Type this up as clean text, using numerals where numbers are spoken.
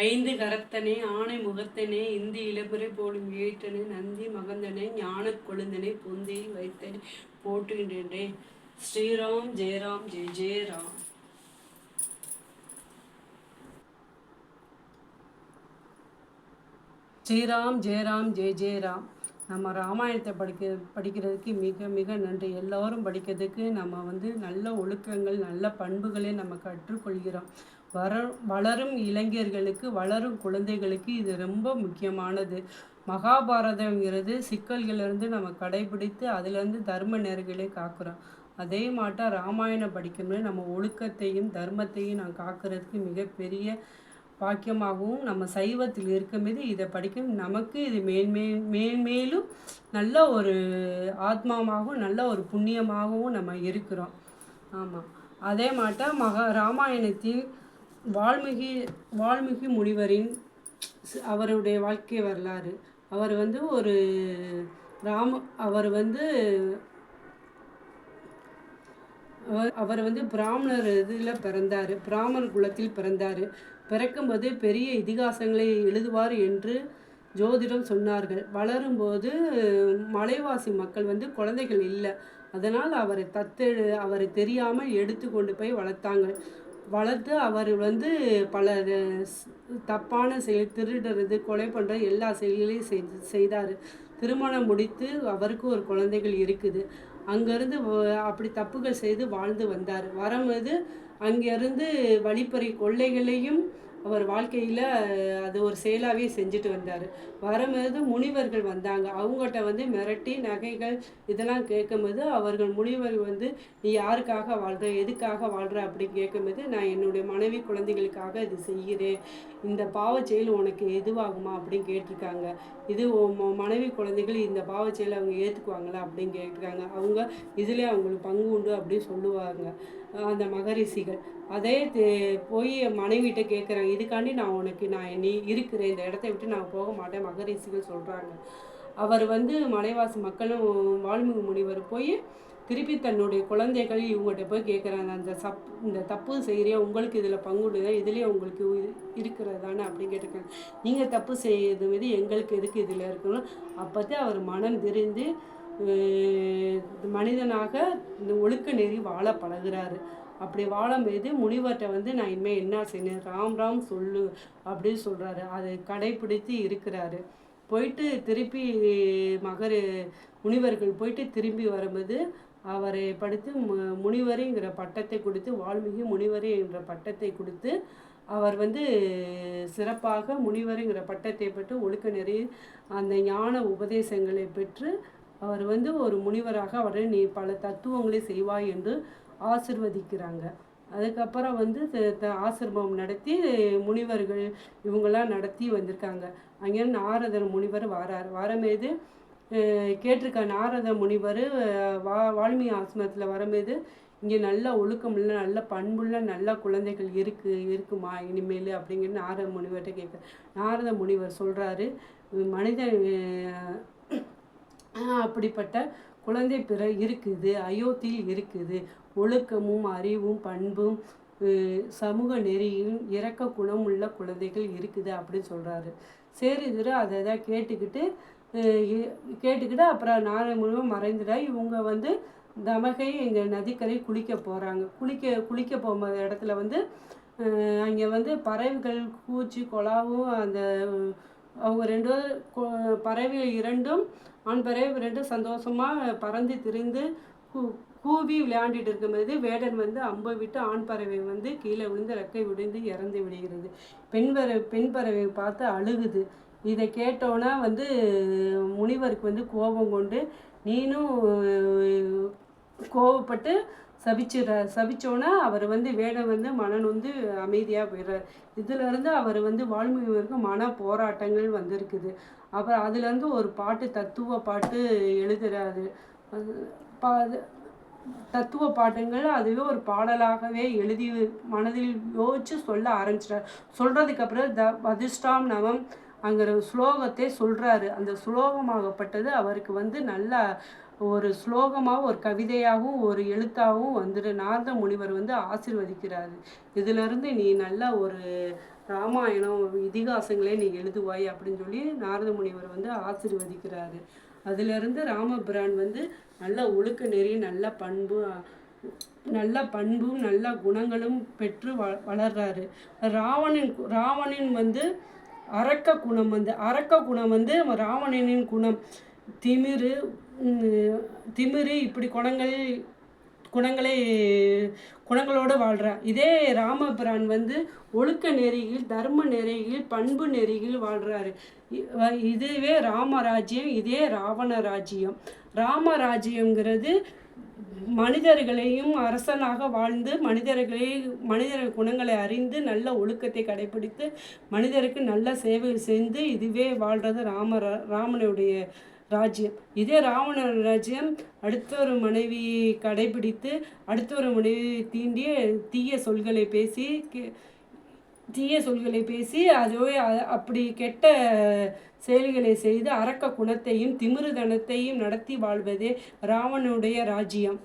ஐந்து கரத்தனே ஆணை முகத்தனே இந்தி இளபுரை போலும் ஏற்றனே நந்தி மகந்தனே ஞான கொழுந்தனே பொந்தியில் வைத்தனே போற்றுகின்றேன். ஸ்ரீராம் ஜெயராம் ஜெய ஜெயராம். ஸ்ரீராம் ஜெயராம் ஜெய ஜெயராம். நம்ம ராமாயணத்தை படிக்கிறதுக்கு மிக மிக நன்றி. எல்லோரும் படிக்கிறதுக்கு நம்ம நல்ல ஒழுக்கங்கள் நல்ல பண்புகளை நம்ம கற்றுக்கொள்கிறோம். வளரும் இளைஞர்களுக்கு வளரும் குழந்தைகளுக்கு இது ரொம்ப முக்கியமானது. மகாபாரதங்கிறது சிக்கல்களிலிருந்து நம்ம கடைபிடித்து அதிலிருந்து தர்ம நேர்களை காக்கிறோம். அதே மாட்டம் ராமாயணம் படிக்கும்போது நம்ம ஒழுக்கத்தையும் தர்மத்தையும் நான் காக்கிறதுக்கு மிகப்பெரிய பாக்கியமாகவும் நம்ம சைவத்தில் இருக்கும்போது இதை படிக்கும் நமக்கு இது மேன்மேலும் நல்ல ஒரு ஆத்மாவாகவும் நல்ல ஒரு புண்ணியமாகவும் நம்ம இருக்கிறோம். ஆமாம், அதே மாட்டம் ராமாயணத்தில் வால்மீகி முனிவரின் அவருடைய வாழ்க்கை வரலாறு. அவர் ஒரு அவர் பிராமணர் இதில் பிறந்தார், பிராமணர் குலத்தில் பிறந்தார். பிறக்கும்போது பெரிய இதிகாசங்களை எழுதுவார் என்று ஜோதிடம் சொன்னார்கள். வளரும்போது மலைவாசி மக்கள் குழந்தைகள் இல்லை, அதனால் அவரை தெரியாமல் எடுத்து கொண்டு போய் வளர்த்து அவர் பல தப்பான செயல், திருடுறது, கொலை பண்ணுறது எல்லா செயல்களையும் செய்தார். திருமணம் முடித்து அவருக்கு ஒரு குழந்தைகள் இருக்குது. அங்கேருந்து அப்படி தப்புகள் செய்து வாழ்ந்து வந்தார். வரும்போது அங்கேருந்து வழிப்பறி கொள்ளைகளையும் அவர் வாழ்க்கையில் அது ஒரு செயலாகவே செஞ்சுட்டு வந்தார். வரும்போது முனிவர்கள் வந்தாங்க. அவங்ககிட்ட மிரட்டி நகைகள் இதெல்லாம் கேட்கும்போது அவர்கள் முனிவர்கள் நீ யாருக்காக வாழ்கிற, எதுக்காக வாழ்கிற அப்படின்னு கேட்கும்போது நான் என்னுடைய மனைவி குழந்தைகளுக்காக இது செய்கிறேன், இந்த பாவ செயல் உனக்கு எதுவாகுமா அப்படின்னு கேட்டிருக்காங்க. இது மனைவி குழந்தைகள் இந்த பாவ செயலை அவங்க ஏற்றுக்குவாங்களா அப்படின்னு கேட்டிருக்காங்க. அவங்க இதில் அவங்களுக்கு பங்கு உண்டு அப்படின்னு சொல்லுவாங்க அந்த மகரிஷிகள். அதே போய் மனைவிட்ட கேட்குறாங்க, இதுக்காண்டி நீ இருக்கிறேன், இந்த இடத்த விட்டு நான் போக மாட்டேன் மகரிஷிகள் சொல்கிறாங்க. அவர் மலைவாசி மக்களும் வால்மீகி முனிவர் போய் திருப்பி தன்னுடைய குழந்தைகள் இவங்ககிட்ட போய் கேட்குறாங்க, இந்த தப்பு செய்கிறியா, உங்களுக்கு இதில் பங்குடுதா, இதுலேயே உங்களுக்கு இருக்கிறதானே அப்படின்னு கேட்டிருக்காங்க. நீங்கள் தப்பு செய்யறது மீது எங்களுக்கு எதுக்கு இதில் இருக்கணும். அப்போதான் அவர் மனம் தெரிந்து மனிதனாக இந்த ஒழுக்க நெறி வாழ பழகுறாரு. அப்படி வாழும்போது முனிவர்கிட்ட நான் இனிமேல் என்ன செய்யணும், ராம் சொல்லு அப்படின்னு சொல்கிறாரு. அதை கடைப்பிடித்து இருக்கிறாரு. போயிட்டு திருப்பி முனிவர்கள் போயிட்டு திரும்பி வரும்போது அவரை படித்து முனிவரைங்கிற பட்டத்தை கொடுத்து, வால்மீகி முனிவரே என்ற பட்டத்தை கொடுத்து அவர் சிறப்பாக முனிவருங்கிற பட்டத்தை பெற்று ஒழுக்க நெறி அந்த ஞான உபதேசங்களை பெற்று அவர் ஒரு முனிவராக அவரை நீ பல தத்துவங்களை செய்வாய் என்று ஆசிர்வதிக்கிறாங்க. அதுக்கப்புறம் ஆசிரமம் நடத்தி முனிவர்கள் இவங்கெல்லாம் நடத்தி வந்திருக்காங்க. அங்கே நாரதர் முனிவர் வரமேது கேட்டிருக்க. நாரத முனிவர் வால்மீகி ஆசிரமத்தில் வரமேது இங்கே நல்ல ஒழுக்கமுள்ள நல்ல பண்புள்ள நல்ல குழந்தைகள் இருக்குமா இனிமேல் அப்படிங்கிற நாரத முனிவர்கிட்ட கேட்க. நாரத முனிவர் சொல்கிறாரு, மனிதன் அப்படிப்பட்ட குழந்தை இருக்குது, அயோத்தியில் இருக்குது, ஒழுக்கமும் அறிவும் பண்பும் சமூக நெறியும் இறக்க குணம் உள்ள குழந்தைகள் இருக்குது அப்படின்னு சொல்கிறாரு. சரி இதுரு அதை தான் கேட்டுக்கிட்டு அப்புறம் நாராயண மறைந்துடா. இவங்க தமகை எங்கள் நதிக்கரை குளிக்க போகிறாங்க. குளிக்க போகும்போது இடத்துல அங்கே பறவைகள் கூச்சி கொலாவும் அந்த அவங்க பறவைகள் இரண்டும் ஆண் பறவை ரெண்டும் சந்தோஷமாக பறந்து திரிந்து கூவி விளையாண்டுட்டு இருக்கும்போது வேடன் அம்பை விட்டு ஆண் பறவை கீழே விழுந்து ரெக்கை விழுந்து இறந்து விடுகிறது. பெண் பறவை பார்த்து அழுகுது. இதை கேட்டோன்னா முனிவருக்கு கோபம் கொண்டு நீனும் கோபப்பட்டு சபிச்சோன்னா அவர் வேடம் மனன் அமைதியாக போயிடுறார். இதுலேருந்து அவர் வால்மீகிக்கு மன போராட்டங்கள் வந்திருக்குது. அப்புறம் அதுலேருந்து ஒரு பாட்டு தத்துவ பாட்டு எழுதுறாரு. தத்துவ பாட்டுங்கள் அதுவே ஒரு பாடலாகவே எழுதி மனதில் யோசிச்சு சொல்ல ஆரம்பிச்சிட்டார். சொல்கிறதுக்கப்புறம் வதிஷ்டாம் நவம் அங்கிற ஸ்லோகத்தை சொல்கிறாரு. அந்த ஸ்லோகமாகப்பட்டது அவருக்கு நல்ல ஒரு ஸ்லோகமாகவும் ஒரு கவிதையாகவும் ஒரு எழுத்தாகவும் நாரத முனிவர் ஆசீர்வதிக்கிறாரு. இதிலிருந்து நீ நல்ல ஒரு ராமாயணம் இதிகாசங்களே நீ எழுதுவாய் அப்படின்னு சொல்லி நாரத முனிவர் வந்து ஆசீர்வதிக்கிறாரு. அதிலிருந்து ராமபிரான் வந்து நல்ல ஒழுக்க நெறி, நல்ல பண்பும் நல்ல குணங்களும் பெற்று வளர்றாரு. ராவணன் வந்து அரக்க குணம் வந்து ராவணனின் குணம் திமிரு இப்படி குணங்களோடு வாழ்கிறார். இதே ராமபிரான் வந்து ஒழுக்க நெறியில், தர்ம நெறியில், பண்பு நெறியில் வாழ்கிறாரு. இதுவே ராமராஜ்யம், இதே ராவண ராஜ்யம். ராமராஜ்யங்கிறது மனிதர்களையும் அரசனாக வாழ்ந்து மனிதர் குணங்களை அறிந்து நல்ல ஒழுக்கத்தை கடைபிடித்து மனிதருக்கு நல்ல சேவை செய்து இதுவே வாழ்கிறது ராமனுடைய ராஜ்யம். இதே ராவண ராஜ்யம் அடுத்த ஒரு மனைவியை கடைபிடித்து அடுத்த ஒரு மனைவி தீய சொல்களை பேசி அதுவே அப்படி கெட்ட செயல்களை செய்து அரக்க குணத்தையும் திமிருதனத்தையும் நடத்தி வாழ்வதே ராவணனுடைய ராஜ்யம்.